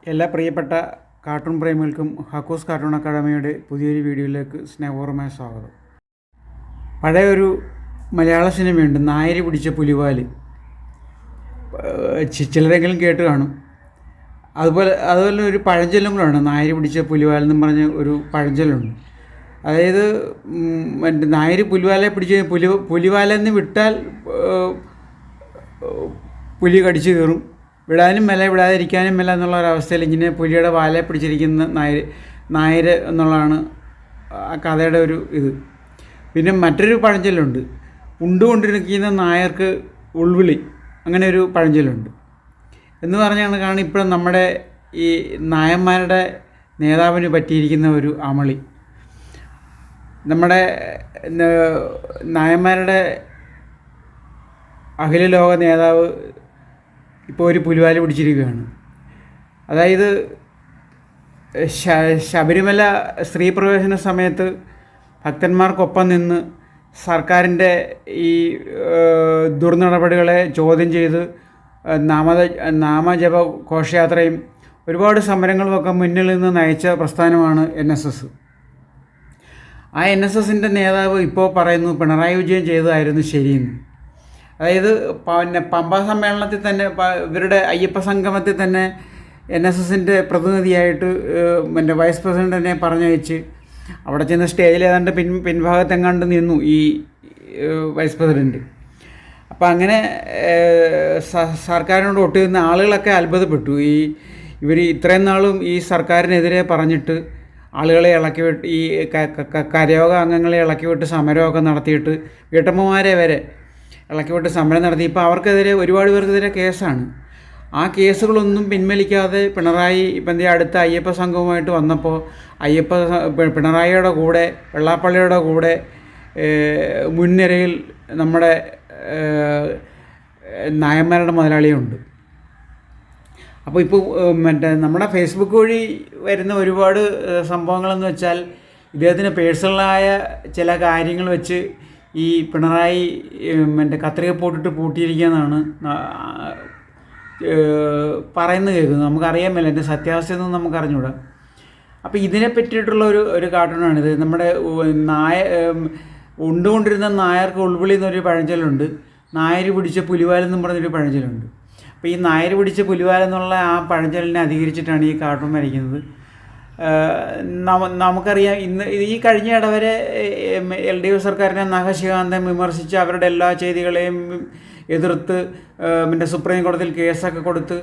എല്ലാ പ്രിയപ്പെട്ട cartoon പ്രേമികൾക്കും ഹക്കൂസ് cartoon അക്കാഡമിയുടെ പുതിയൊരു വീഡിയോയിലേക്ക് സ്നേഹപൂർവ്വമായ സ്വാഗതം. പഴയൊരു മലയാള സിനിമയുണ്ട്, നായര് പിടിച്ച പുലിവാല്. ചിലരെങ്കിലും കേട്ട് കാണും. അതുപോലെ ഒരു പഴഞ്ചൊല്ലും കൂടെയാണ്, നായര് പിടിച്ച പുലിവാലെന്നും പറഞ്ഞ ഒരു പഴഞ്ചൊല്ലുണ്ട്. അതായത് നായര് പുലിവാലെ പിടിച്ച് പുലിവാലെന്ന് വിട്ടാൽ പുലി കടിച്ചു കയറും, വിടാനും മേല വിടാതിരിക്കാനും മേല എന്നുള്ള ഒരവസ്ഥയിൽ ഇങ്ങനെ പുലിയുടെ വാലെ പിടിച്ചിരിക്കുന്ന നായര് എന്നുള്ളതാണ് ആ കഥയുടെ ഒരു ഇത്. പിന്നെ മറ്റൊരു പഴഞ്ചൊല്ലുണ്ട്, ഉണ്ടുകൊണ്ടിരിക്കുന്ന നായർക്ക് ഉൾവിളി, അങ്ങനെ ഒരു പഴഞ്ചൊല്ലുണ്ട്. എന്ന് പറഞ്ഞാണ് കാരണം ഇപ്പോഴും നമ്മുടെ ഈ നായന്മാരുടെ നേതാവിന് പറ്റിയിരിക്കുന്ന ഒരു അമളി. നമ്മുടെ നായന്മാരുടെ അഖില ലോക നേതാവ് ഇപ്പോൾ ഒരു പുലിവാല് പിടിച്ചിരിക്കുകയാണ്. അതായത് ശബരിമല സ്ത്രീ പ്രവേശന സമയത്ത് ഭക്തന്മാർക്കൊപ്പം നിന്ന് സർക്കാരിൻ്റെ ഈ ദുർനടപടികളെ ചോദ്യം ചെയ്ത് നാമജപ ഘോഷയാത്രയും ഒരുപാട് സമരങ്ങളുമൊക്കെ മുന്നിൽ നിന്ന് നയിച്ച പ്രസ്ഥാനമാണ് NSS. ആ NSSൻ്റെ നേതാവ് ഇപ്പോൾ പറയുന്നു പിണറായി വിജയൻ ചെയ്തതായിരുന്നു ശരിയെന്ന്. അതായത് പമ്പ സമ്മേളനത്തിൽ തന്നെ ഇവരുടെ അയ്യപ്പ സംഗമത്തിൽ തന്നെ NSSൻ്റെ പ്രതിനിധിയായിട്ട് വൈസ് പ്രസിഡൻറ്റിനെ പറഞ്ഞയച്ച് അവിടെ ചെന്ന് സ്റ്റേജിൽ ഏതാണ്ട് പിൻഭാഗത്തെങ്ങാണ്ട് നിന്നു ഈ വൈസ് പ്രസിഡൻറ്റ്. അപ്പം അങ്ങനെ സർക്കാരിനോട് ഒട്ടുന്ന ആളുകളൊക്കെ അത്ഭുതപ്പെട്ടു. ഇവർ ഇത്രയും നാളും ഈ സർക്കാരിനെതിരെ പറഞ്ഞിട്ട് ആളുകളെ ഇളക്കി വിട്ട്, ഈ കരയോഗ അംഗങ്ങളെ ഇളക്കി വിട്ട് സമരമൊക്കെ നടത്തിയിട്ട് വീട്ടമ്മമാരെ വരെ ഇളക്കി വിട്ട് സമരം നടത്തി. ഇപ്പോൾ അവർക്കെതിരെ ഒരുപാട് പേർക്കെതിരെ കേസാണ്. ആ കേസുകളൊന്നും പിൻവലിക്കാതെ പിണറായി ഇപ്പം അടുത്ത അയ്യപ്പ സംഘവുമായിട്ട് വന്നപ്പോൾ പിണറായിയുടെ കൂടെ വെള്ളാപ്പള്ളിയുടെ കൂടെ മുൻനിരയിൽ നമ്മുടെ നായന്മാരുടെ മുതലാളിയുണ്ട്. അപ്പോൾ ഇപ്പോൾ നമ്മുടെ ഫേസ്ബുക്ക് വഴി വരുന്ന ഒരുപാട് സംഭവങ്ങളെന്ന് വെച്ചാൽ ഇദ്ദേഹത്തിന് പേഴ്സണലായ ചില കാര്യങ്ങൾ വെച്ച് ഈ പിണറായി കത്രിക പോട്ടിട്ട് പൂട്ടിയിരിക്കുകയെന്നാണ് പറയുന്നത് കേൾക്കുന്നത്. നമുക്കറിയാൻ മേല എൻ്റെ സത്യാവസ്ഥയൊന്നും നമുക്ക് അറിഞ്ഞൂടാ. അപ്പോൾ ഇതിനെ പറ്റിയിട്ടുള്ള ഒരു കാർട്ടൂണാണിത്. നമ്മുടെ ഉണ്ടുകൊണ്ടിരുന്ന നായർക്ക് ഉൾവിളി എന്നൊരു പഴഞ്ചൊല്ലുണ്ട്, നായര് പിടിച്ച പുലിവാലെന്നും പറഞ്ഞൊരു പഴഞ്ചൊല്ലുണ്ട്. അപ്പോൾ ഈ നായര് പിടിച്ച പുലിവാലെന്നുള്ള ആ പഴഞ്ചൊല്ലിനെ അധികരിച്ചിട്ടാണ് ഈ കാർട്ടൂൺ വരയ്ക്കുന്നത്. നമുക്കറിയാം, ഈ കഴിഞ്ഞ ഇടവരെ LDF സർക്കാരിനെ നഖശികാന്തം വിമർശിച്ച് അവരുടെ എല്ലാ ചെയ്തികളെയും എതിർത്ത് സുപ്രീം കോടതിയിൽ കേസൊക്കെ കൊടുത്ത്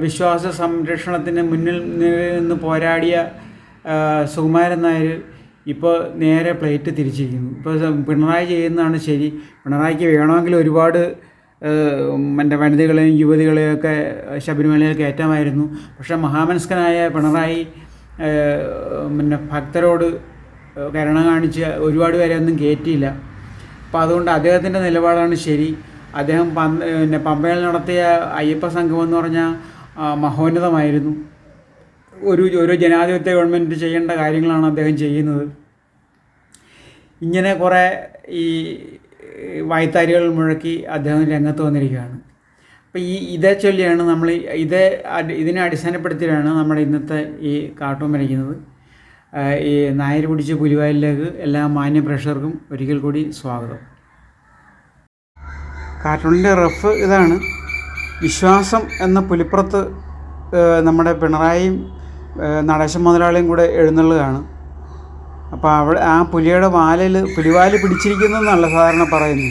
വിശ്വാസ സംരക്ഷണത്തിന് മുന്നിൽ നിന്ന് പോരാടിയ സുകുമാരൻ നായർ ഇപ്പോൾ നേരെ പ്ലേറ്റ് തിരിച്ചിരിക്കുന്നു. ഇപ്പോൾ പിണറായി ചെയ്യുന്നതാണ് ശരി. പിണറായിക്ക് വേണമെങ്കിൽ ഒരുപാട് വനിതകളെയും യുവതികളെയൊക്കെ ശബരിമലയിൽ കയറ്റാമായിരുന്നു. പക്ഷേ മഹാമനസ്കനായ പിണറായി ഭക്തരോട് കരുണ കാണിച്ച് ഒരുപാട് പേരെ ഒന്നും കയറ്റിയില്ല. അപ്പോൾ അതുകൊണ്ട് അദ്ദേഹത്തിൻ്റെ നിലപാടാണ് ശരി. അദ്ദേഹം പമ്പയിൽ നടത്തിയ അയ്യപ്പ സംഗമം എന്ന് പറഞ്ഞാൽ മഹോന്നതമായിരുന്നു. ഒരു ജനാധിപത്യ ഗവൺമെൻറ് ചെയ്യേണ്ട കാര്യങ്ങളാണ് അദ്ദേഹം ചെയ്യുന്നത്. ഇങ്ങനെ കുറേ ഈ വായ്ത്താരികൾ മുഴക്കി അദ്ദേഹം രംഗത്ത് വന്നിരിക്കുകയാണ്. അപ്പോൾ ഇതേ ചൊല്ലിയാണ് നമ്മൾ ഇതിനെ അടിസ്ഥാനപ്പെടുത്തിയാണ് നമ്മുടെ ഇന്നത്തെ ഈ കാർട്ടൂൺ വരയ്ക്കുന്നത്. ഈ നായര് പിടിച്ച പുലിവാലിലേക്ക് എല്ലാ മാന്യ പ്രേക്ഷകർക്കും ഒരിക്കൽ കൂടി സ്വാഗതം. കാർട്ടൂണിൻ്റെ റഫ് ഇതാണ്. വിശ്വാസം എന്ന പുലിപ്പുറത്ത് നമ്മുടെ പിണറായിയും നടേശൻ മുതലാളിയും കൂടെ എഴുന്നള്ളുകയാണ്. അപ്പോൾ ആ പുലിവാല് പിടിച്ചിരിക്കുന്നതെന്നല്ല സാധാരണ പറയുന്നു.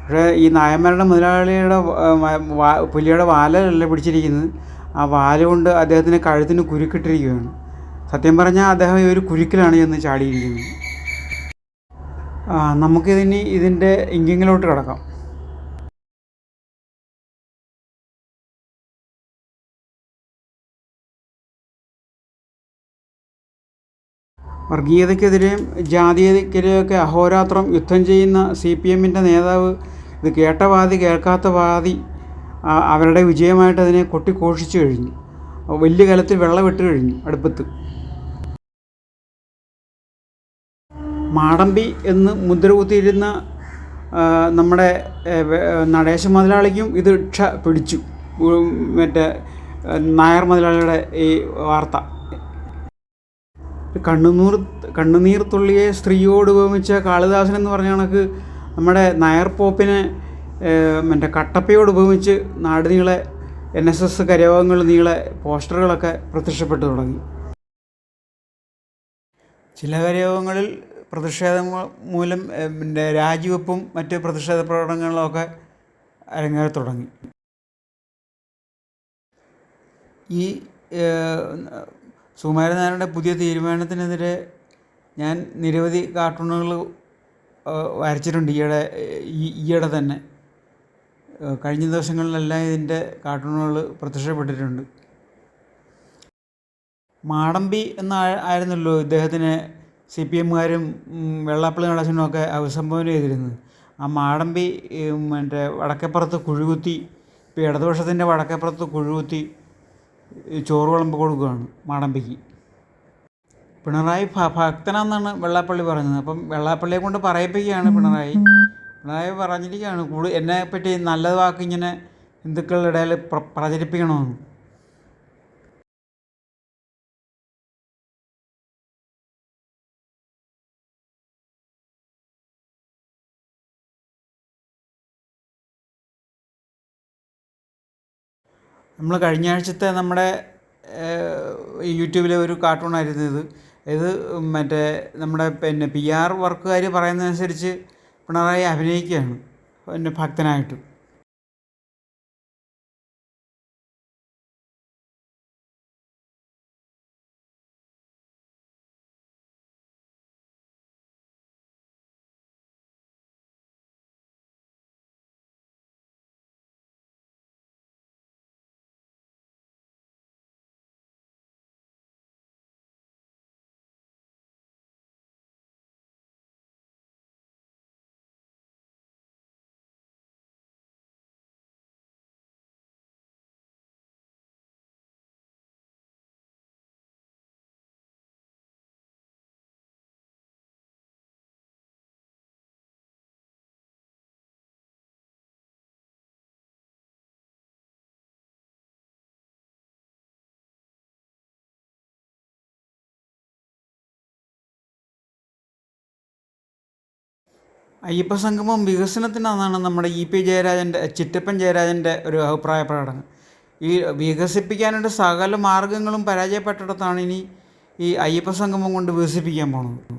പക്ഷേ ഈ നായന്മാരുടെ മുതലാളിയുടെ പുലിയുടെ വാലല്ല പിടിച്ചിരിക്കുന്നത്, ആ വാല കൊണ്ട് അദ്ദേഹത്തിൻ്റെ കഴുത്തിന് കുരുക്കിട്ടിരിക്കുകയാണ്. സത്യം പറഞ്ഞാൽ അദ്ദേഹം ഈ ഒരു കുരുക്കിലാണ് ചെന്ന് ചാടിയിരിക്കുന്നത്. നമുക്കിതിന് ഇതിൻ്റെ ഇങ്കിങ്ങിലോട്ട് കിടക്കാം. വർഗീയതയ്ക്കെതിരെയും ജാതീയതയ്ക്കെതിരെയൊക്കെ അഹോരാത്രം യുദ്ധം ചെയ്യുന്ന CPMൻ്റെ നേതാവ് ഇത് കേട്ട വാദി കേൾക്കാത്ത വാദി അവരുടെ വിജയമായിട്ട് അതിനെ കൊട്ടിഘോഷിച്ചു കഴിഞ്ഞു. വലിയ കലത്തിൽ വെള്ളം ഇട്ട് കഴിഞ്ഞു അടുപ്പത്ത്. മാടമ്പി എന്ന് മുദ്ര കുത്തിയിരുന്ന നമ്മുടെ നടേശ മുതലാളിക്കും ഇത് പിടിച്ചു. നായർ മുതലാളിയുടെ ഈ വാർത്ത. കണ്ണുനീർ തുള്ളിയെ സ്ത്രീയോട് ഉപമിച്ച കാളിദാസൻ എന്ന് പറഞ്ഞ കണക്ക് നമ്മുടെ നായർ പോപ്പിനെ മറ്റേ കട്ടപ്പയോട് ഉപമിച്ച് നാടുനീളെ NSS കരയോഗങ്ങൾ നീളെ പോസ്റ്ററുകളൊക്കെ പ്രത്യക്ഷപ്പെട്ടു തുടങ്ങി. ചില കരയോഗങ്ങളിൽ പ്രതിഷേധം മൂലം രാജിവെപ്പും മറ്റ് പ്രതിഷേധ പ്രകടനങ്ങളൊക്കെ അരങ്ങേറി തുടങ്ങി. ഈ സുകുമാരൻ നായരുടെ പുതിയ തീരുമാനത്തിനെതിരെ ഞാൻ നിരവധി കാർട്ടൂണുകൾ വരച്ചിട്ടുണ്ട് ഈയിടെ തന്നെ. കഴിഞ്ഞ ദിവസങ്ങളിലെല്ലാം ഇതിൻ്റെ കാർട്ടൂണുകൾ പ്രത്യക്ഷപ്പെട്ടിട്ടുണ്ട്. മാടമ്പി ആയിരുന്നല്ലോ ഇദ്ദേഹത്തിന് CPMകാരും വെള്ളാപ്പള്ളി നടേശനും ഒക്കെ അഭിസംബോധന ചെയ്തിരുന്നത്. ആ മാടമ്പി മറ്റേ വടക്കേപ്പുറത്ത് കുഴികുത്തി, ഇപ്പോൾ ഇടതുപക്ഷത്തിൻ്റെ വടക്കേപ്പുറത്ത് കുഴികുത്തി ചോറ് വിളമ്പ് കൊടുക്കുകയാണ് മാടമ്പിക്ക്. പിണറായി ഭക്തനാണെന്നാണ് വെള്ളാപ്പള്ളി പറയുന്നത്. അപ്പം വെള്ളാപ്പള്ളിയെ കൊണ്ട് പറയിപ്പിക്കുകയാണ് പിണറായി പറഞ്ഞിരിക്കുകയാണ് എന്നെപ്പറ്റി നല്ലത് വാക്ക് ഇങ്ങനെ ഹിന്ദുക്കളുടെ ഇടയിൽ പ്രചരിപ്പിക്കണമെന്ന്. നമ്മൾ കഴിഞ്ഞ ആഴ്ചത്തെ നമ്മുടെ യൂട്യൂബിലെ ഒരു കാർട്ടൂണായിരുന്നു ഇത് മറ്റേ നമ്മുടെ PR വർക്കുകാർ പറയുന്നതനുസരിച്ച് പിണറായി അഭിനയിക്കുകയാണ് ഭക്തനായിട്ട്. അയ്യപ്പ സംഗമം വികസനത്തിനാണെന്നാണ് നമ്മുടെ ചിറ്റപ്പൻ ജയരാജൻ്റെ ഒരു അഭിപ്രായ പ്രകടനം. ഈ വികസിപ്പിക്കാനായിട്ട് സകല മാർഗങ്ങളും പരാജയപ്പെട്ടിടത്താണ് ഇനി ഈ അയ്യപ്പ സംഗമം കൊണ്ട് വികസിപ്പിക്കാൻ പോണത്.